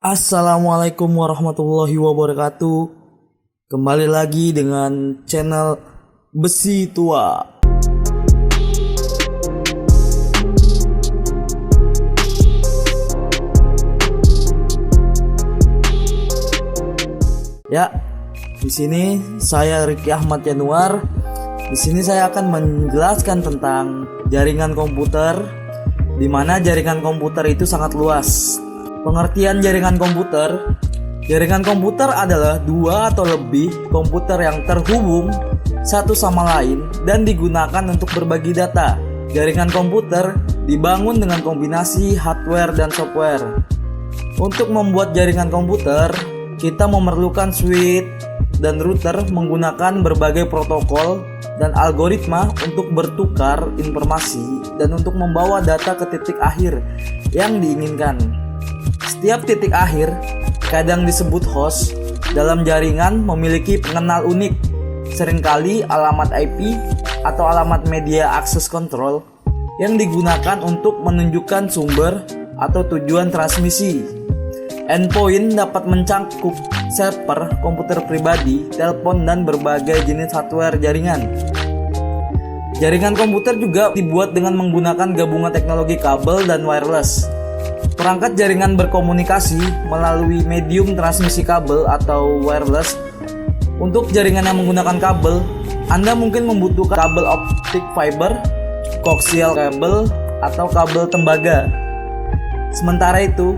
Assalamualaikum warahmatullahi wabarakatuh. Kembali lagi dengan channel Besi Tua. Ya, di sini saya Riki Ahmad Yanuar. Di sini saya akan menjelaskan tentang jaringan komputer, di mana jaringan komputer itu sangat luas. Pengertian jaringan komputer adalah dua atau lebih komputer yang terhubung satu sama lain dan digunakan untuk berbagi data. Jaringan komputer dibangun dengan kombinasi hardware dan software. Untuk membuat jaringan komputer, kita memerlukan switch dan router menggunakan berbagai protokol dan algoritma untuk bertukar informasi dan untuk membawa data ke titik akhir yang diinginkan. Setiap titik akhir, kadang disebut host, dalam jaringan memiliki pengenal unik, seringkali alamat IP atau alamat media access control yang digunakan untuk menunjukkan sumber atau tujuan transmisi. Endpoint dapat mencakup server, komputer pribadi, telepon, dan berbagai jenis hardware jaringan. Jaringan komputer juga dibuat dengan menggunakan gabungan teknologi kabel dan wireless. Perangkat jaringan berkomunikasi melalui medium transmisi kabel atau wireless. Untuk jaringan yang menggunakan kabel, Anda mungkin membutuhkan kabel optik fiber, coaxial kabel, atau kabel tembaga. Sementara itu,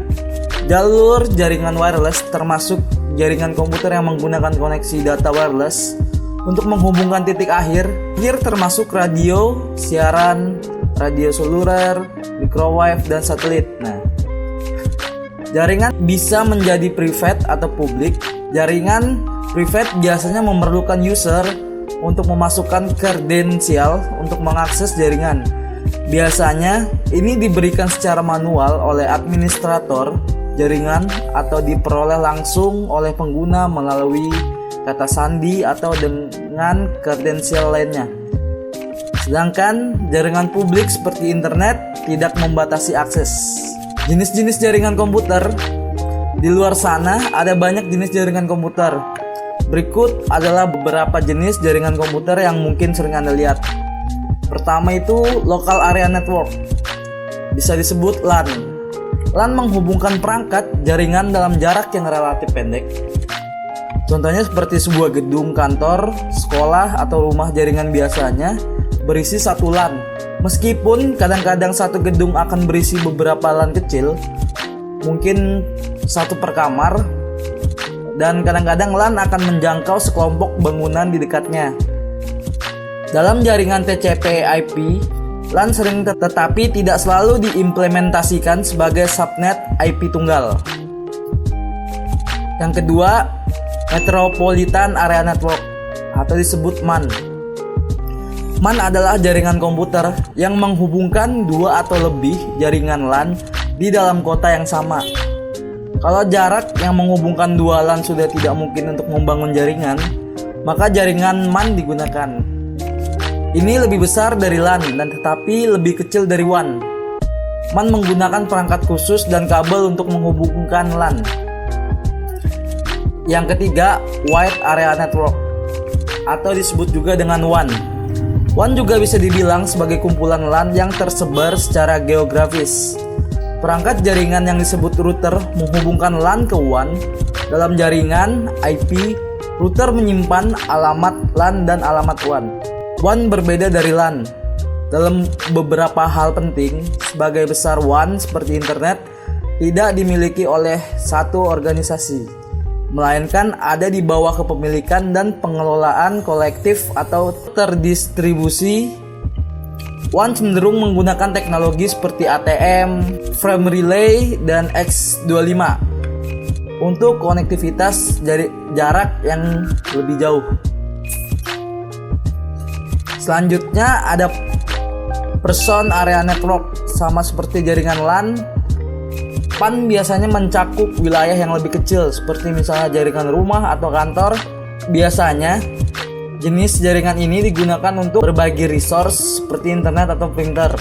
jalur jaringan wireless termasuk jaringan komputer yang menggunakan koneksi data wireless untuk menghubungkan titik akhir termasuk radio, siaran, radio seluler, microwave, dan satelit. Jaringan bisa menjadi private atau publik. Jaringan private biasanya memerlukan user untuk memasukkan kredensial untuk mengakses jaringan. Biasanya ini diberikan secara manual oleh administrator jaringan atau diperoleh langsung oleh pengguna melalui kata sandi atau dengan kredensial lainnya. Sedangkan jaringan publik seperti internet tidak membatasi akses. Jenis-jenis jaringan komputer. Di luar sana ada banyak jenis jaringan komputer. Berikut adalah beberapa jenis jaringan komputer yang mungkin sering Anda lihat. Pertama itu Local Area Network, bisa disebut LAN. LAN menghubungkan perangkat jaringan dalam jarak yang relatif pendek. Contohnya seperti sebuah gedung kantor, sekolah, atau rumah. Jaringan biasanya berisi satu LAN. Meskipun kadang-kadang satu gedung akan berisi beberapa LAN kecil, mungkin satu per kamar, dan kadang-kadang LAN akan menjangkau sekelompok bangunan di dekatnya. Dalam jaringan TCP/IP, LAN sering tetapi tidak selalu diimplementasikan sebagai subnet IP tunggal. Yang kedua, Metropolitan Area Network atau disebut MAN. MAN adalah jaringan komputer yang menghubungkan dua atau lebih jaringan LAN di dalam kota yang sama. Kalau jarak yang menghubungkan dua LAN sudah tidak mungkin untuk membangun jaringan, maka jaringan MAN digunakan. Ini lebih besar dari LAN dan tetapi lebih kecil dari WAN. MAN menggunakan perangkat khusus dan kabel untuk menghubungkan LAN. Yang ketiga, Wide Area Network atau disebut juga dengan WAN. WAN juga bisa dibilang sebagai kumpulan LAN yang tersebar secara geografis. Perangkat jaringan yang disebut router menghubungkan LAN ke WAN. Dalam jaringan IP, router menyimpan alamat LAN dan alamat WAN. WAN berbeda dari LAN dalam beberapa hal penting. Sebagai besar, WAN seperti internet tidak dimiliki oleh satu organisasi, melainkan ada di bawah kepemilikan dan pengelolaan kolektif atau terdistribusi. WAN cenderung menggunakan teknologi seperti ATM, frame relay, dan X25 untuk konektivitas dari jarak yang lebih jauh. Selanjutnya ada Person Area Network. Sama seperti jaringan LAN, PAN biasanya mencakup wilayah yang lebih kecil, seperti misalnya jaringan rumah atau kantor. Biasanya jenis jaringan ini digunakan untuk berbagi resource seperti internet atau printer.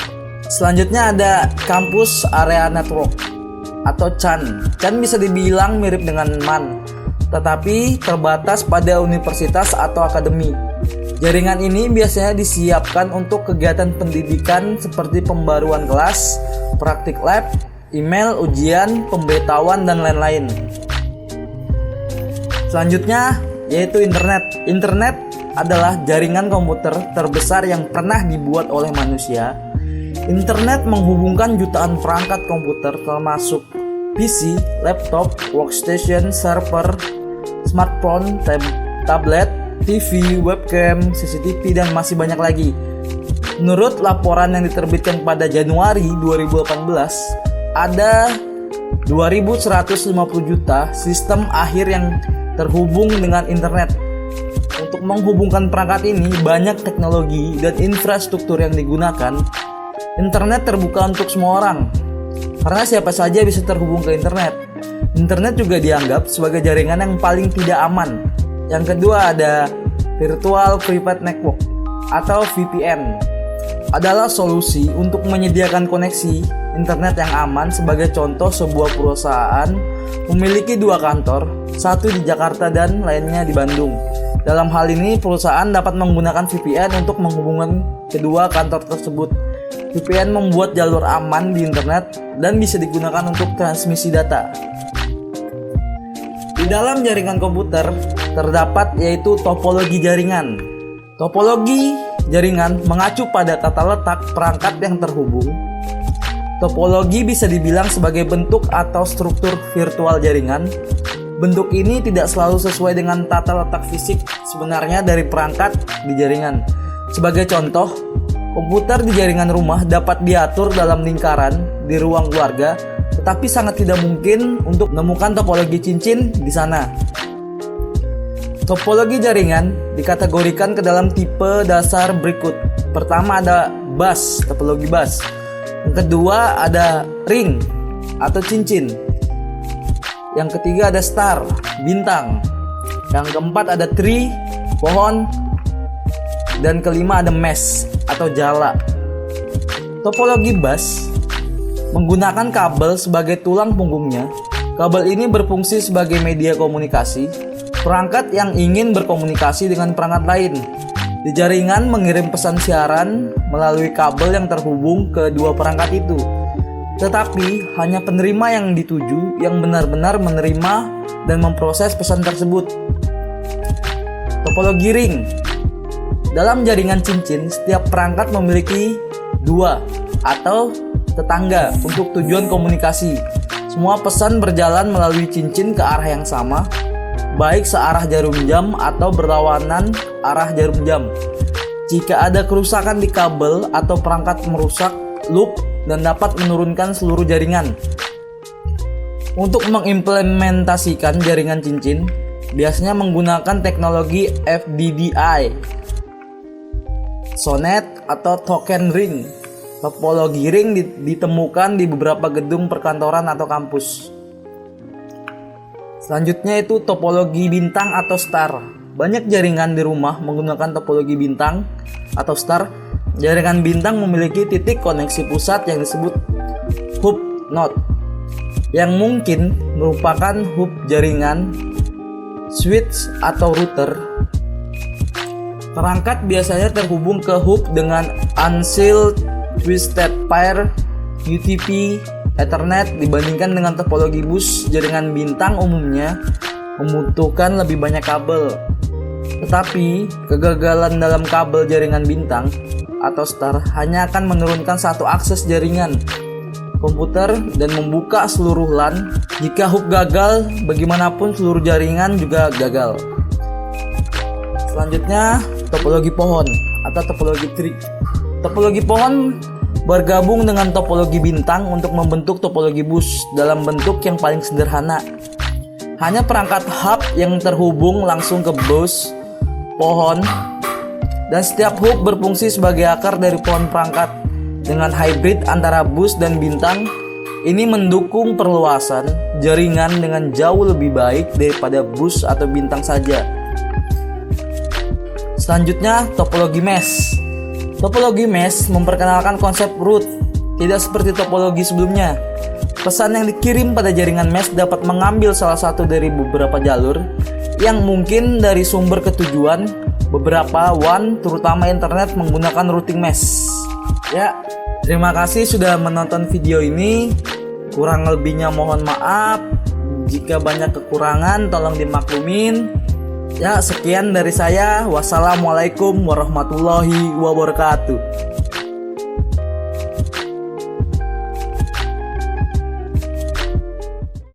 Selanjutnya ada Campus Area Network. atau CHAN. CHAN bisa dibilang mirip dengan MAN, tetapi terbatas pada universitas atau akademi. Jaringan ini biasanya disiapkan untuk kegiatan pendidikan seperti pembaruan kelas, praktik lab, email, ujian, pemberitahuan, dan lain-lain. Selanjutnya yaitu internet. Internet adalah jaringan komputer terbesar yang pernah dibuat oleh manusia. Internet menghubungkan jutaan perangkat komputer termasuk PC, laptop, workstation, server, smartphone, tablet, TV, webcam, CCTV, dan masih banyak lagi. Menurut laporan yang diterbitkan pada Januari 2018, ada 2.150 juta sistem akhir yang terhubung dengan internet. Untuk menghubungkan perangkat ini, banyak teknologi dan infrastruktur yang digunakan. Internet terbuka untuk semua orang, karena siapa saja bisa terhubung ke internet. Internet juga dianggap sebagai jaringan yang paling tidak aman. Yang kedua ada Virtual Private Network atau VPN. Adalah solusi untuk menyediakan koneksi internet yang aman. Sebagai contoh, sebuah perusahaan memiliki 2 kantor, satu di Jakarta dan lainnya di Bandung. Dalam hal ini, perusahaan dapat menggunakan VPN untuk menghubungkan kedua kantor tersebut. VPN membuat jalur aman di internet dan bisa digunakan untuk transmisi data. Di dalam jaringan komputer terdapat yaitu topologi jaringan. Topologi jaringan mengacu pada tata letak perangkat yang terhubung. Topologi bisa dibilang sebagai bentuk atau struktur virtual jaringan. Bentuk ini tidak selalu sesuai dengan tata letak fisik sebenarnya dari perangkat di jaringan. Sebagai contoh, komputer di jaringan rumah dapat diatur dalam lingkaran di ruang keluarga, tetapi sangat tidak mungkin untuk menemukan topologi cincin di sana. Topologi jaringan dikategorikan ke dalam tipe dasar berikut. Pertama ada bus, topologi bus. Yang kedua ada ring atau cincin. Yang ketiga ada star, bintang. Yang keempat ada tree, pohon. Dan kelima ada mesh atau jala. Topologi bus menggunakan kabel sebagai tulang punggungnya. Kabel ini berfungsi sebagai media komunikasi. Perangkat yang ingin berkomunikasi dengan perangkat lain di jaringan mengirim pesan siaran melalui kabel yang terhubung ke dua perangkat itu. Tetapi hanya penerima yang dituju yang benar-benar menerima dan memproses pesan tersebut. Topologi ring. Dalam jaringan cincin, setiap perangkat memiliki 2 atau tetangga untuk tujuan komunikasi. Semua pesan berjalan melalui cincin ke arah yang sama, baik searah jarum jam atau berlawanan arah jarum jam. Jika ada kerusakan di kabel atau perangkat merusak loop dan dapat menurunkan seluruh jaringan. Untuk mengimplementasikan jaringan cincin, biasanya menggunakan teknologi FDDI, Sonet atau Token Ring. Topologi ring ditemukan di beberapa gedung perkantoran atau kampus. Selanjutnya itu topologi bintang atau star. Banyak jaringan di rumah menggunakan topologi bintang atau star. Jaringan bintang memiliki titik koneksi pusat yang disebut hub node, yang mungkin merupakan hub jaringan, switch atau router. Perangkat biasanya terhubung ke hub dengan unsealed twisted pair UTP Ethernet dibandingkan dengan topologi bus. Jaringan bintang umumnya membutuhkan lebih banyak kabel. Tetapi kegagalan dalam kabel jaringan bintang atau star hanya akan menurunkan satu akses jaringan komputer dan membuka seluruh LAN. Jika hub gagal, bagaimanapun seluruh jaringan juga gagal. Selanjutnya, topologi pohon atau topologi tree. Topologi pohon bergabung dengan topologi bintang untuk membentuk topologi bus dalam bentuk yang paling sederhana. Hanya perangkat hub yang terhubung langsung ke bus pohon, dan setiap hub berfungsi sebagai akar dari pohon perangkat. Dengan hybrid antara bus dan bintang, ini mendukung perluasan jaringan dengan jauh lebih baik daripada bus atau bintang saja. Selanjutnya, topologi mesh. Topologi mesh memperkenalkan konsep root, tidak seperti topologi sebelumnya. Pesan yang dikirim pada jaringan mesh dapat mengambil salah satu dari beberapa jalur yang mungkin dari sumber ke tujuan. Beberapa WAN, terutama internet, menggunakan routing mesh. Ya, terima kasih sudah menonton video ini. Kurang lebihnya mohon maaf. Jika banyak kekurangan tolong dimaklumin. Ya, sekian dari saya. Wassalamualaikum warahmatullahi wabarakatuh.